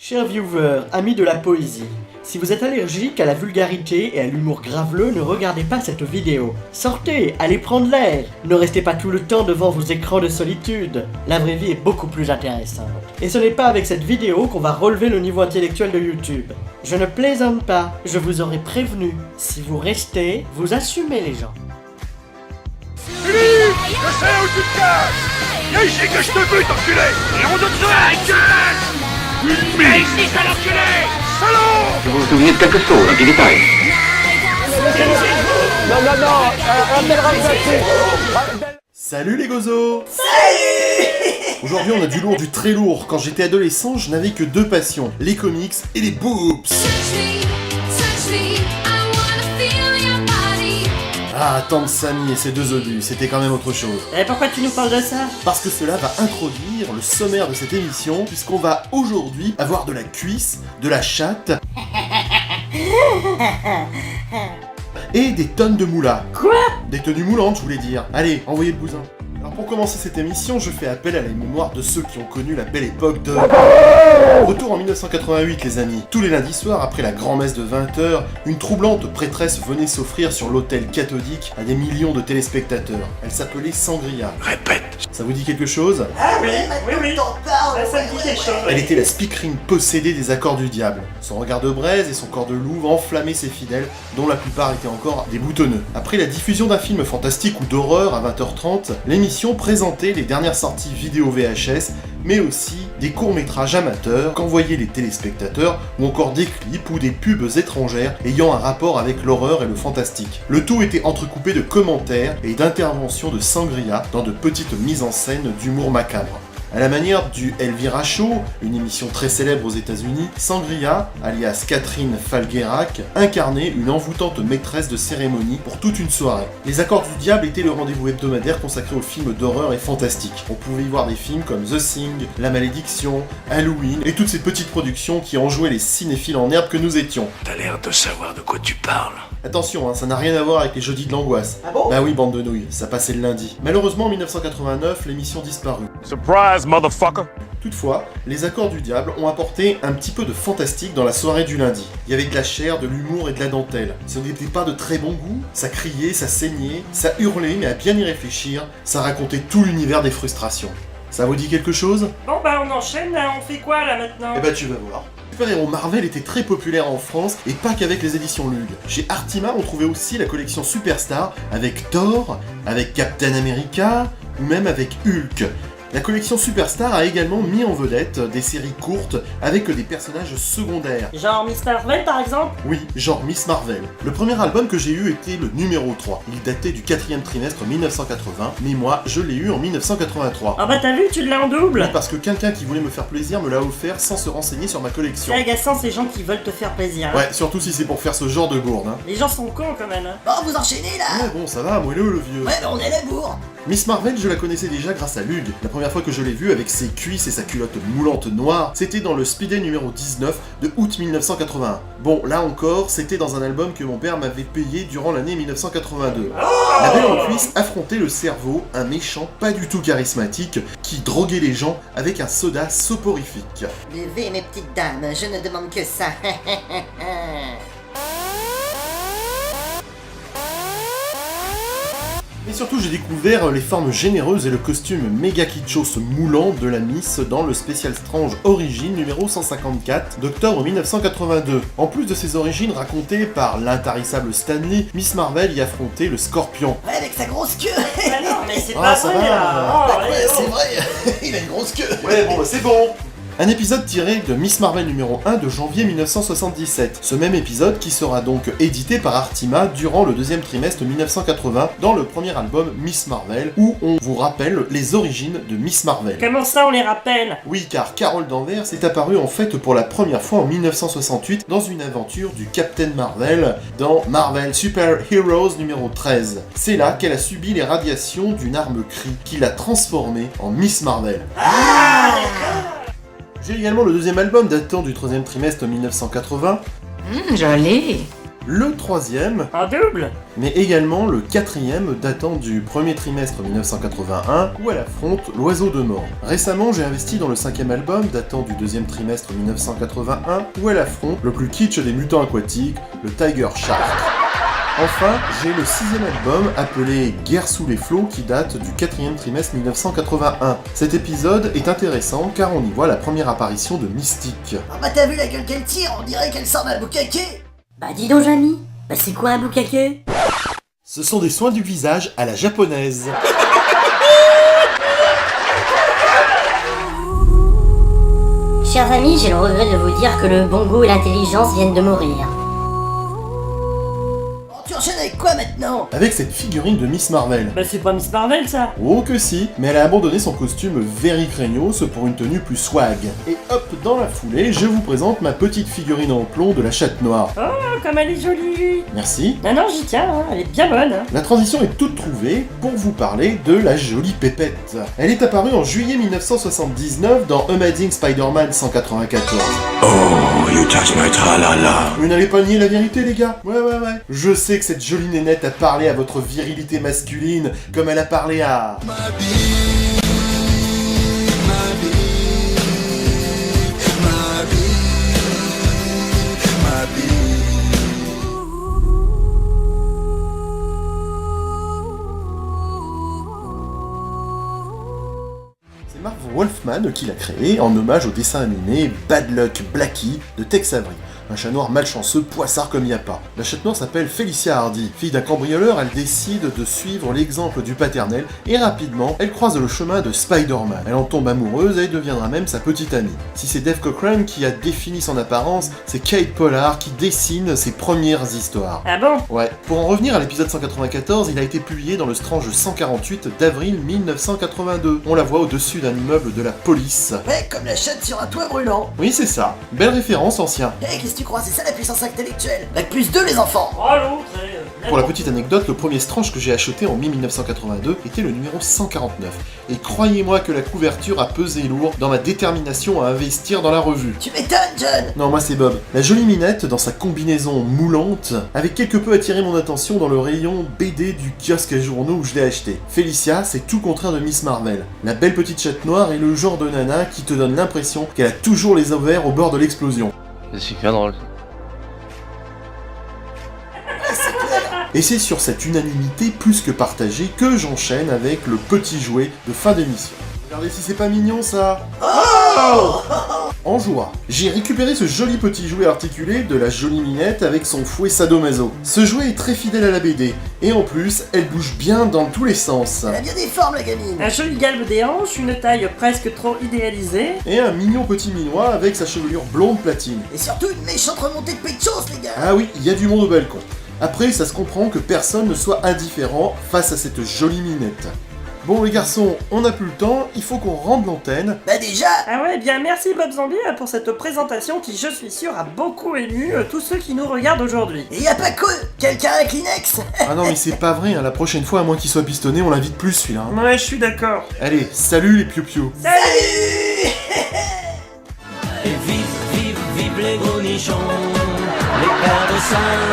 Chers viewers, amis de la poésie, si vous êtes allergique à la vulgarité et à l'humour graveleux, ne regardez pas cette vidéo. Sortez, allez prendre l'air. Ne restez pas tout le temps devant vos écrans de solitude. La vraie vie est beaucoup plus intéressante. Et ce n'est pas avec cette vidéo qu'on va relever le niveau intellectuel de YouTube. Je ne plaisante pas, je vous aurais prévenu. Si vous restez, vous assumez les gens. Philippe, je sais où tu te caches. Viens ici que je te bute, enculé. Et on donne ça, viens ici, sale enculé. Salaud. Vous vous souvenez de quelque chose, un petit détail? Salut les gozos. Salut. Aujourd'hui on a du lourd, du très lourd. Quand j'étais adolescent, je n'avais que deux passions, les comics et les boobs. Ah, Tante Sammy et ses deux obus, c'était quand même autre chose. Et pourquoi tu nous parles de ça? Parce que cela va introduire le sommaire de cette émission, puisqu'on va aujourd'hui avoir de la cuisse, de la chatte... et des tonnes de moulas. Quoi? Des tenues moulantes, je voulais dire. Allez, envoyez le bousin. Alors pour commencer cette émission, je fais appel à la mémoire de ceux qui ont connu la belle époque de... Retour en 1988 les amis. Tous les lundis soirs, après la grand-messe de 20h, une troublante prêtresse venait s'offrir sur l'autel cathodique à des millions de téléspectateurs. Elle s'appelait Sangria. Répète. Ça vous dit quelque chose? Ah oui. Ça me dit quelque chose. Elle était la speakerine possédée des accords du diable. Son regard de braise et son corps de louve enflammaient ses fidèles, dont la plupart étaient encore des boutonneux. Après la diffusion d'un film fantastique ou d'horreur à 20h30, l'émission présentait les dernières sorties vidéo VHS, mais aussi des courts-métrages amateurs qu'envoyaient les téléspectateurs, ou encore des clips ou des pubs étrangères ayant un rapport avec l'horreur et le fantastique. Le tout était entrecoupé de commentaires et d'interventions de Sangria dans de petites mises en scène d'humour macabre. À la manière du Elvira Show, une émission très célèbre aux États-Unis, Sangria, alias Catherine Falguerac, incarnait une envoûtante maîtresse de cérémonie pour toute une soirée. Les Accords du Diable étaient le rendez-vous hebdomadaire consacré aux films d'horreur et fantastique. On pouvait y voir des films comme The Thing, La Malédiction, Halloween et toutes ces petites productions qui enjouaient les cinéphiles en herbe que nous étions. T'as l'air de savoir de quoi tu parles. Attention, ça n'a rien à voir avec les jeudis de l'angoisse. Ah bon? Bah oui, bande de nouilles, ça passait le lundi. Malheureusement, en 1989, l'émission disparut. Surprise, motherfucker. Toutefois, les Accords du Diable ont apporté un petit peu de fantastique dans la soirée du lundi. Il y avait de la chair, de l'humour et de la dentelle. Ce n'était pas de très bon goût, ça criait, ça saignait, ça hurlait, mais à bien y réfléchir, ça racontait tout l'univers des frustrations. Ça vous dit quelque chose? Bon bah on enchaîne là, on fait quoi là maintenant? Eh bah tu vas voir. Les super-héros Marvel étaient très populaires en France et pas qu'avec les éditions Lug. Chez Artima, on trouvait aussi la collection Superstar avec Thor, avec Captain America ou même avec Hulk. La collection Superstar a également mis en vedette des séries courtes avec des personnages secondaires. Genre Miss Marvel par exemple? Oui, genre Miss Marvel. Le premier album que j'ai eu était le numéro 3. Il datait du 4e trimestre 1980, mais moi, je l'ai eu en 1983. Ah bah t'as vu, tu l'as en double? Oui, parce que quelqu'un qui voulait me faire plaisir me l'a offert sans se renseigner sur ma collection. C'est agaçant ces gens qui veulent te faire plaisir. Hein. Ouais, surtout si c'est pour faire ce genre de gourde, hein. Les gens sont cons quand même. Hein. Bon, vous enchaînez là. Ouais, bon, ça va, moelleux le vieux. Ouais, mais on est la bourre. Miss Marvel, je la connaissais déjà grâce à Lug. La première fois que je l'ai vue avec ses cuisses et sa culotte moulante noire, c'était dans le Speed Day numéro 19 de août 1981. Bon, là encore, c'était dans un album que mon père m'avait payé durant l'année 1982. La belle en cuisse affrontait le cerveau, un méchant pas du tout charismatique, qui droguait les gens avec un soda soporifique. Buvez, mes petites dames, je ne demande que ça. Et surtout, j'ai découvert les formes généreuses et le costume méga kitschos moulant de la Miss dans le Special Strange Origins numéro 154 d'octobre 1982. En plus de ses origines racontées par l'intarissable Stanley, Miss Marvel y affrontait le Scorpion. Ouais, avec sa grosse queue. Ah non mais c'est Ah, pas ça vrai va. là. Oh, Ouais, allez, c'est oh. vrai, il a une grosse queue. Ouais, bon, c'est bon. Un épisode tiré de Miss Marvel numéro 1 de janvier 1977. Ce même épisode qui sera donc édité par Artima durant le deuxième trimestre 1980 dans le premier album Miss Marvel où on vous rappelle les origines de Miss Marvel. Comment ça on les rappelle? Oui, car Carol Danvers est apparue en fait pour la première fois en 1968 dans une aventure du Captain Marvel dans Marvel Super Heroes numéro 13. C'est là qu'elle a subi les radiations d'une arme Kree qui l'a transformée en Miss Marvel. J'ai également le deuxième album datant du troisième trimestre 1980. Joli. le troisième, En double? mais également le quatrième datant du premier trimestre 1981 où elle affronte l'oiseau de mort. Récemment, j'ai investi dans le cinquième album datant du deuxième trimestre 1981 où elle affronte le plus kitsch des mutants aquatiques, le Tiger Shark. Enfin, j'ai le sixième album appelé Guerre sous les flots qui date du quatrième trimestre 1981. Cet épisode est intéressant car on y voit la première apparition de Mystique. Ah bah t'as vu la gueule qu'elle tire, on dirait qu'elle sort d'un boucaquet. Bah dis donc Jamy, bah c'est quoi un boucaquet? Ce sont des soins du visage à la japonaise. Chers amis, j'ai le regret de vous dire que le bon goût et l'intelligence viennent de mourir. Bon, tu enchaînes avec quoi maintenant? Avec cette figurine de Miss Marvel. Bah c'est pas Miss Marvel ça. Oh que si, mais elle a abandonné son costume very craignos pour une tenue plus swag. Et hop, dans la foulée, je vous présente ma petite figurine en plomb de la chatte noire. Oh, comme elle est jolie. Merci. Non, non, j'y tiens, hein, elle est bien bonne. Hein. La transition est toute trouvée pour vous parler de la jolie Pépette. Elle est apparue en juillet 1979 dans Amazing Spider-Man 194. Oh, you touch my tra-la-la. Vous n'allez pas nier la vérité, les gars? Ouais. Je sais que cette jolie nénette a parlé à votre virilité masculine comme elle a parlé à... C'est Marv Wolfman qui l'a créé en hommage au dessin animé Bad Luck Blackie de Tex Avery. Un chat noir malchanceux, poissard comme y a pas. La chatte noire s'appelle Felicia Hardy. Fille d'un cambrioleur, elle décide de suivre l'exemple du paternel et rapidement, elle croise le chemin de Spider-Man. Elle en tombe amoureuse et deviendra même sa petite amie. Si c'est Dave Cockrum qui a défini son apparence, c'est Kate Pollard qui dessine ses premières histoires. Ah bon? Ouais, pour en revenir à l'épisode 194, il a été publié dans le Strange 148 d'avril 1982. On la voit au-dessus d'un immeuble de la police. Ouais, comme la chatte sur un toit brûlant. Oui, c'est ça. Belle référence, ancien. Eh, qu'est-ce que tu crois, c'est ça la puissance intellectuelle? Bac plus 2 les enfants. Oh l'autre, Pour la petite anecdote, le premier Strange que j'ai acheté en mi-1982 était le numéro 149. Et croyez-moi que la couverture a pesé lourd dans ma détermination à investir dans la revue. Tu m'étonnes, John. Non, moi c'est Bob. La jolie minette, dans sa combinaison moulante, avait quelque peu attiré mon attention dans le rayon BD du kiosque à journaux où je l'ai acheté. Felicia, c'est tout le contraire de Miss Marvel. La belle petite chatte noire est le genre de nana qui te donne l'impression qu'elle a toujours les ovaires au bord de l'explosion. C'est super drôle. Et c'est sur cette unanimité plus que partagée que j'enchaîne avec le petit jouet de fin d'émission. Regardez si c'est pas mignon ça. En joie, j'ai récupéré ce joli petit jouet articulé de la jolie minette avec son fouet sadomaso. Ce jouet est très fidèle à la BD, et en plus, elle bouge bien dans tous les sens. Elle a bien des formes, la gamine. Un joli galbe des hanches, une taille presque trop idéalisée. Et un mignon petit minois avec sa chevelure blonde platine. Et surtout une méchante remontée de péchos, les gars. Ah oui, il y a du monde au balcon. Après, ça se comprend que personne ne soit indifférent face à cette jolie minette. Bon les garçons, on n'a plus le temps, il faut qu'on rende l'antenne. Bah déjà. Ah ouais, bien merci Bob Zombie pour cette présentation qui, je suis sûr, a beaucoup ému tous ceux qui nous regardent aujourd'hui. Et y a pas que quelqu'un a un Kleenex. Ah non mais c'est pas vrai, hein, la prochaine fois, à moins qu'il soit pistonné, on l'invite plus celui-là. Hein. Ouais, je suis d'accord. Allez, salut les piou-piou. Salut. Et vive, vive, vive les gros nichons, les pères de sang.